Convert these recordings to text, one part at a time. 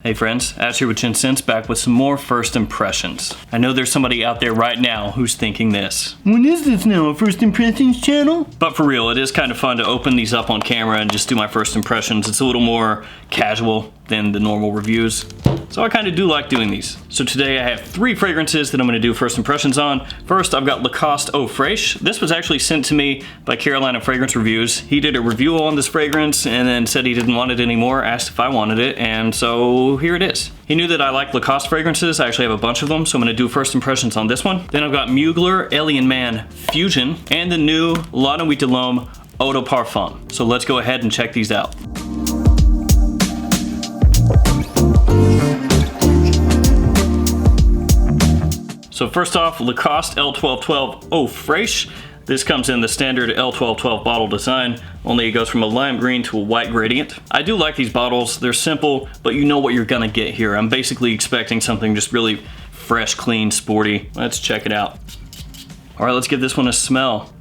Hey friends, Ash here with Gents, back with some more first impressions. I know there's somebody out there right now who's thinking this. What is this now, a first impressions channel? But for real, it is kind of fun to open these up on camera and just do my first impressions. It's a little more casual than the normal reviews. So I kind of do like doing these. So today I have 3 fragrances that I'm gonna do first impressions on. First, I've got Lacoste Eau Fraiche. This was actually sent to me by Carolina Fragrance Reviews. He did a review on this fragrance and then said he didn't want it anymore, asked if I wanted it, and so here it is. He knew that I like Lacoste fragrances. I actually have a bunch of them, so I'm gonna do first impressions on this one. Then I've got Mugler Alien Man Fusion and the new La Nuit de L'Homme Eau de Parfum. So let's go ahead and check these out. So first off, Lacoste L1212 Eau Fraiche. This comes in the standard L1212 bottle design, only it goes from a lime green to a white gradient. I do like these bottles. They're simple, but you know what you're gonna get here. I'm basically expecting something just really fresh, clean, sporty. Let's check it out. All right, let's give this one a smell.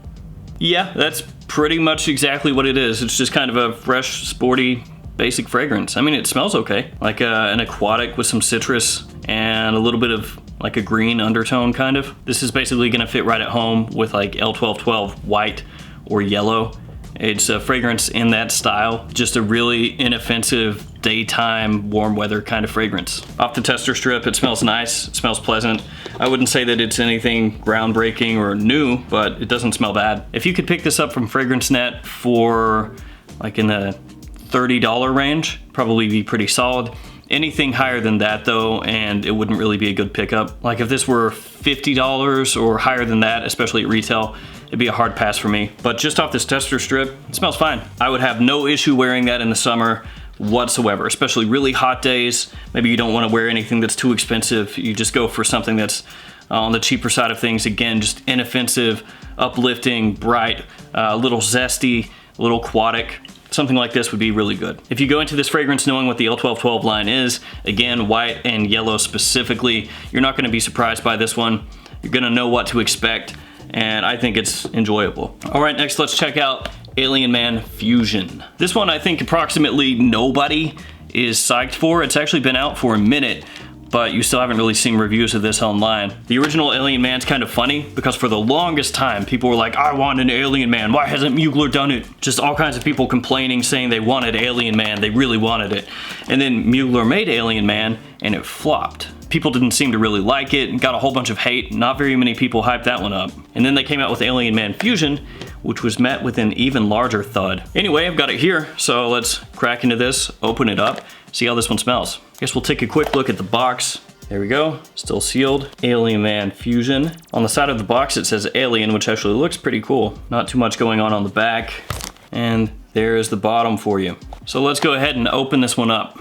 Yeah, that's pretty much exactly what it is. It's just kind of a fresh, sporty, basic fragrance. I mean, it smells okay. Like an aquatic with some citrus and a little bit of like a green undertone kind of. This is basically gonna fit right at home with like L1212 white or yellow. It's a fragrance in that style. Just a really inoffensive daytime warm weather kind of fragrance. Off the tester strip, it smells nice, it smells pleasant. I wouldn't say that it's anything groundbreaking or new, but it doesn't smell bad. If you could pick this up from FragranceNet for like in the $30 range, probably be pretty solid. Anything higher than that though, and it wouldn't really be a good pickup. Like if this were $50 or higher than that, especially at retail, it'd be a hard pass for me. But just off this tester strip, it smells fine. I would have no issue wearing that in the summer whatsoever, especially really hot days. Maybe you don't want to wear anything that's too expensive. You just go for something that's on the cheaper side of things. Again, just inoffensive, uplifting, bright, a little zesty, a little aquatic. Something like this would be really good. If you go into this fragrance knowing what the L1212 line is, again, white and yellow specifically, you're not gonna be surprised by this one. You're gonna know what to expect, and I think it's enjoyable. All right, next let's check out Alien Man Fusion. This one I think approximately nobody is psyched for. It's actually been out for a minute, but you still haven't really seen reviews of this online. The original Alien Man's kind of funny because for the longest time, people were like, I want an Alien Man, why hasn't Mugler done it? Just all kinds of people complaining, saying they wanted Alien Man, they really wanted it. And then Mugler made Alien Man and it flopped. People didn't seem to really like it and got a whole bunch of hate. Not very many people hyped that one up. And then they came out with Alien Man Fusion, which was met with an even larger thud. Anyway, I've got it here, so let's crack into this, open it up, see how this one smells. Guess we'll take a quick look at the box. There we go, still sealed. Alien Man Fusion. On the side of the box it says Alien, which actually looks pretty cool. Not too much going on the back. And there is the bottom for you. So let's go ahead and open this one up.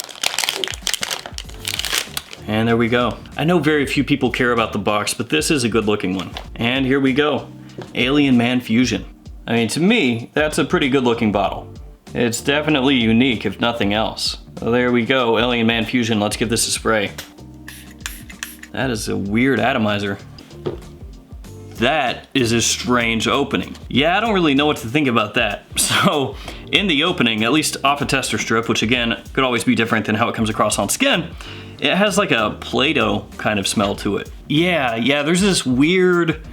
And there we go. I know very few people care about the box, but this is a good looking one. And here we go, Alien Man Fusion. I mean, to me, that's a pretty good looking bottle. It's definitely unique, if nothing else. So there we go, Alien Man Fusion. Let's give this a spray. That is a weird atomizer. That is a strange opening. Yeah, I don't really know what to think about that. So, in the opening, at least off a tester strip, which again, could always be different than how it comes across on skin, it has like a Play-Doh kind of smell to it. Yeah, there's this weird,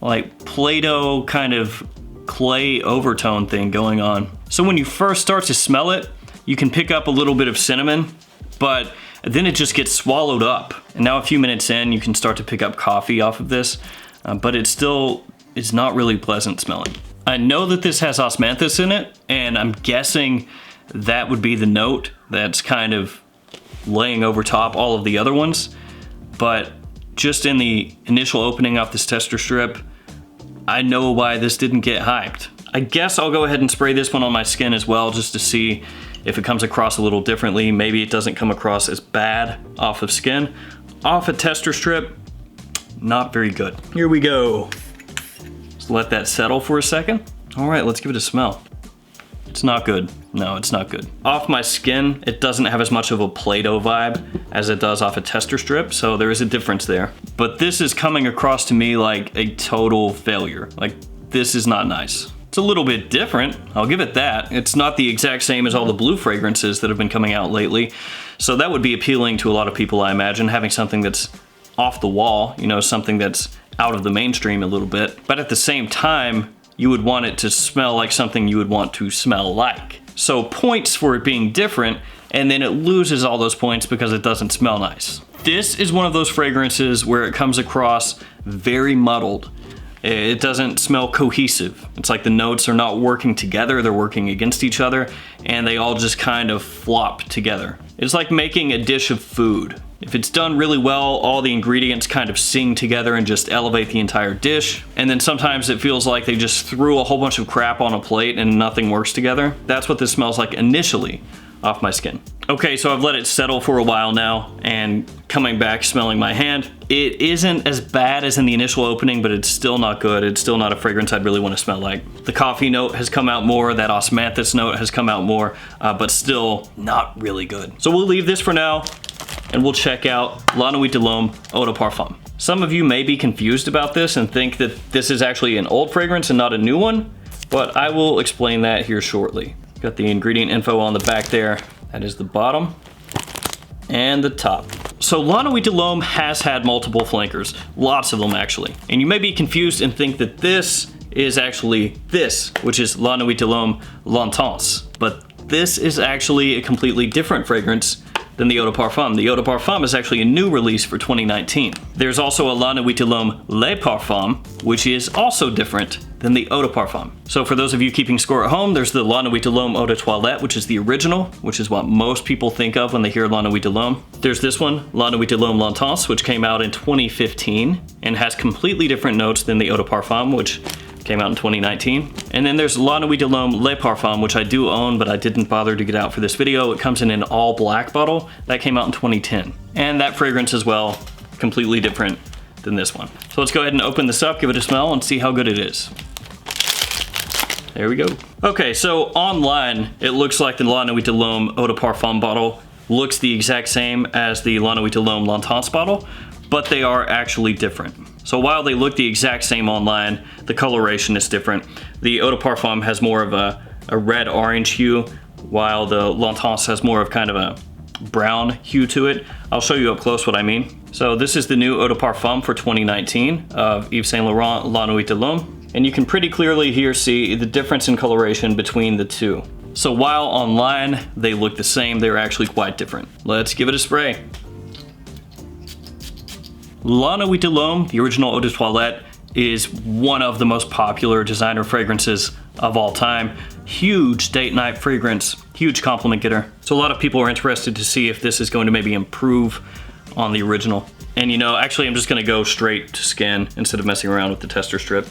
like Play-Doh kind of clay overtone thing going on. So when you first start to smell it, you can pick up a little bit of cinnamon, but then it just gets swallowed up. And now a few minutes in, you can start to pick up coffee off of this, but it's not really pleasant smelling. I know that this has osmanthus in it, and I'm guessing that would be the note that's kind of laying over top all of the other ones, but just in the initial opening off this tester strip, I know why this didn't get hyped. I guess I'll go ahead and spray this one on my skin as well, just to see if it comes across a little differently. Maybe it doesn't come across as bad off of skin. Off a tester strip, not very good. Here we go. Just let that settle for a second. All right, let's give it a smell. It's not good. No, it's not good. Off my skin, it doesn't have as much of a Play-Doh vibe as it does off a tester strip, so there is a difference there. But this is coming across to me like a total failure. Like, this is not nice. It's a little bit different, I'll give it that. It's not the exact same as all the blue fragrances that have been coming out lately. So that would be appealing to a lot of people, I imagine, having something that's off the wall, you know, something that's out of the mainstream a little bit. But at the same time, you would want it to smell like something you would want to smell like. So points for it being different, and then it loses all those points because it doesn't smell nice. This is one of those fragrances where it comes across very muddled. It doesn't smell cohesive. It's like the notes are not working together, they're working against each other, and they all just kind of flop together. It's like making a dish of food. If it's done really well, all the ingredients kind of sing together and just elevate the entire dish. And then sometimes it feels like they just threw a whole bunch of crap on a plate and nothing works together. That's what this smells like initially off my skin. Okay, so I've let it settle for a while now, and coming back smelling my hand, it isn't as bad as in the initial opening, but it's still not good. It's still not a fragrance I'd really want to smell like. The coffee note has come out more, that osmanthus note has come out more, but still not really good. So we'll leave this for now, and we'll check out La Nuit de L'Homme Eau de Parfum. Some of you may be confused about this and think that this is actually an old fragrance and not a new one, but I will explain that here shortly. Got the ingredient info on the back there. That is the bottom and the top. So La Nuit de L'Homme has had multiple flankers, lots of them actually. And you may be confused and think that this is actually this, which is La Nuit de L'Homme L'Intense. But this is actually a completely different fragrance than the Eau de Parfum. The Eau de Parfum is actually a new release for 2019. There's also a La Nuit de L'Homme Le Parfum, which is also different than the Eau de Parfum. So for those of you keeping score at home, there's the La Nuit de L'Homme Eau de Toilette, which is the original, which is what most people think of when they hear La Nuit de L'Homme. There's this one, La Nuit de L'Homme L'Intense, which came out in 2015 and has completely different notes than the Eau de Parfum, which came out in 2019. And then there's La Nuit de L'Homme Le Parfum, which I do own, but I didn't bother to get out for this video. It comes in an all black bottle. That came out in 2010. And that fragrance as well, completely different than this one. So let's go ahead and open this up, give it a smell, and see how good it is. There we go. Okay, so online, it looks like the La Nuit de L'Homme Eau de Parfum bottle looks the exact same as the La Nuit de L'Homme L'Intense bottle, but they are actually different. So while they look the exact same online, the coloration is different. The Eau de Parfum has more of a red-orange hue, while the L'Intense has more of kind of a brown hue to it. I'll show you up close what I mean. So this is the new Eau de Parfum for 2019 of Yves Saint Laurent La Nuit de L'Homme. And you can pretty clearly here see the difference in coloration between the two. So while online they look the same, they're actually quite different. Let's give it a spray. La Nuit de L'Homme, the original Eau de Toilette, is one of the most popular designer fragrances of all time. Huge date night fragrance, huge compliment getter. So a lot of people are interested to see if this is going to maybe improve on the original. And you know, actually I'm just gonna go straight to skin instead of messing around with the tester strip.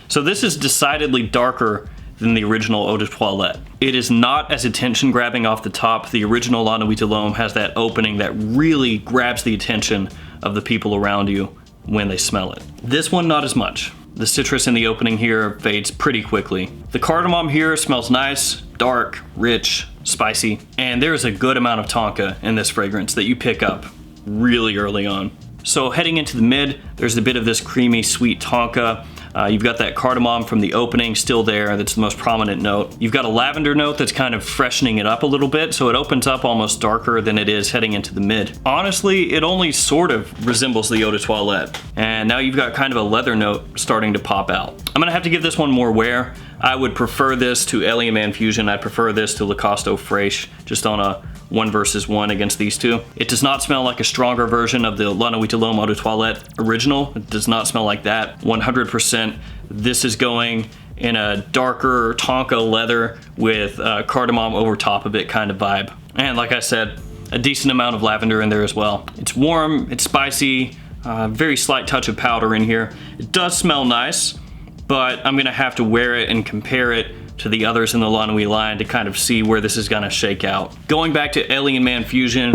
So this is decidedly darker than the original Eau de Toilette. It is not as attention grabbing off the top. The original La Nuit de L'Homme has that opening that really grabs the attention of the people around you when they smell it. This one, not as much. The citrus in the opening here fades pretty quickly. The cardamom here smells nice, dark, rich, spicy, and there's a good amount of tonka in this fragrance that you pick up really early on. So heading into the mid, there's a bit of this creamy, sweet tonka. You've got that cardamom from the opening still there. That's the most prominent note. You've got a lavender note that's kind of freshening it up a little bit, so it opens up almost darker than it is heading into the mid. Honestly, it only sort of resembles the Eau de Toilette. And now you've got kind of a leather note starting to pop out. I'm gonna have to give this one more wear. I would prefer this to Alien Man Fusion. I prefer this to Lacoste Fraiche, just on a 1 versus 1 against these two. It does not smell like a stronger version of the La Nuit de L'Homme Eau de Toilette original. It does not smell like that, 100%. This is going in a darker tonka leather with cardamom over top of it kind of vibe. And like I said, a decent amount of lavender in there as well. It's warm, it's spicy, very slight touch of powder in here. It does smell nice, but I'm gonna have to wear it and compare it to the others in the La Nuit line to kind of see where this is gonna shake out. Going back to Alien Man Fusion,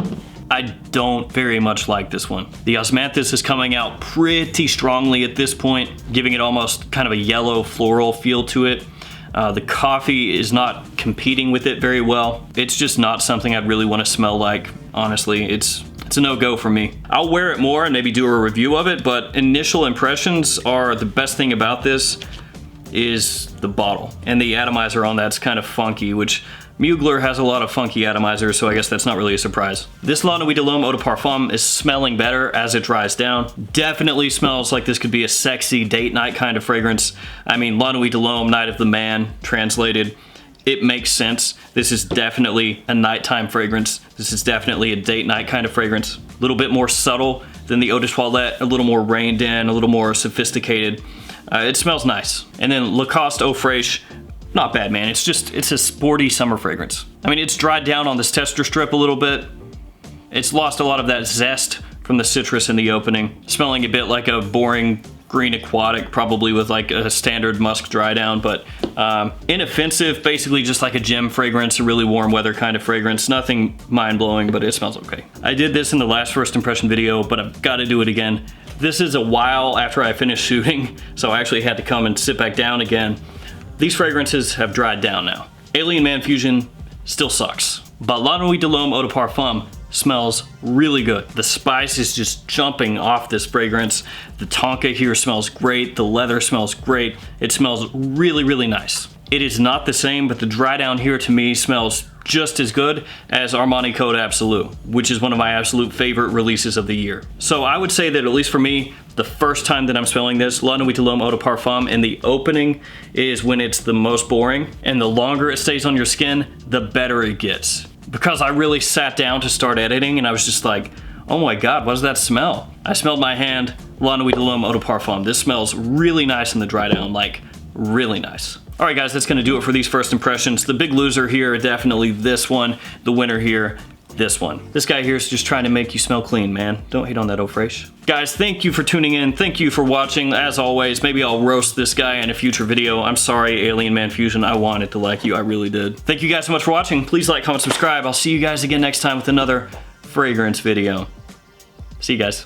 I don't very much like this one. The osmanthus is coming out pretty strongly at this point, giving it almost kind of a yellow floral feel to it. The coffee is not competing with it very well. It's just not something I'd really want to smell like, honestly. It's a no-go for me. I'll wear it more and maybe do a review of it, but initial impressions are the best thing about this is the bottle. And the atomizer on that's kind of funky, which Mugler has a lot of funky atomizers, so I guess that's not really a surprise. This La Nuit de L'Homme Eau de Parfum is smelling better as it dries down. Definitely smells like this could be a sexy date night kind of fragrance. I mean, La Nuit de L'Homme, Night of the Man, translated. It makes sense. This is definitely a nighttime fragrance. This is definitely a date night kind of fragrance. A little bit more subtle than the Eau de Toilette, a little more reined in, a little more sophisticated. It smells nice. And then Lacoste Eau Fraiche, not bad, man. It's a sporty summer fragrance. I mean, it's dried down on this tester strip a little bit. It's lost a lot of that zest from the citrus in the opening. Smelling a bit like a boring green aquatic, probably with like a standard musk dry down, but inoffensive, basically just like a gem fragrance, a really warm weather kind of fragrance. Nothing mind-blowing, but it smells okay. I did this in the last first impression video, but I've got to do it again. This is a while after I finished shooting, so I actually had to come and sit back down again. These fragrances have dried down now. Alien Man Fusion still sucks, but La Nuit de L'Homme Eau de Parfum smells really good. The spice is just jumping off this fragrance. The tonka here smells great. The leather smells great. It smells really, really nice. It is not the same, but the dry down here to me smells just as good as Armani Code Absolute, which is one of my absolute favorite releases of the year. So I would say that at least for me, the first time that I'm smelling this, La Nuit de L'Homme Eau de Parfum, in the opening is when it's the most boring, and the longer it stays on your skin, the better it gets. Because I really sat down to start editing and I was just like, oh my God, what does that smell? I smelled my hand, La Nuit de L'Homme Eau de Parfum. This smells really nice in the dry down, like really nice. All right guys, that's gonna do it for these first impressions. The big loser here, definitely this one. The winner here, this one. This guy here is just trying to make you smell clean, man. Don't hate on that Eau Fraiche. Guys, thank you for tuning in. Thank you for watching. As always, maybe I'll roast this guy in a future video. I'm sorry, Alien Man Fusion. I wanted to like you. I really did. Thank you guys so much for watching. Please like, comment, subscribe. I'll see you guys again next time with another fragrance video. See you guys.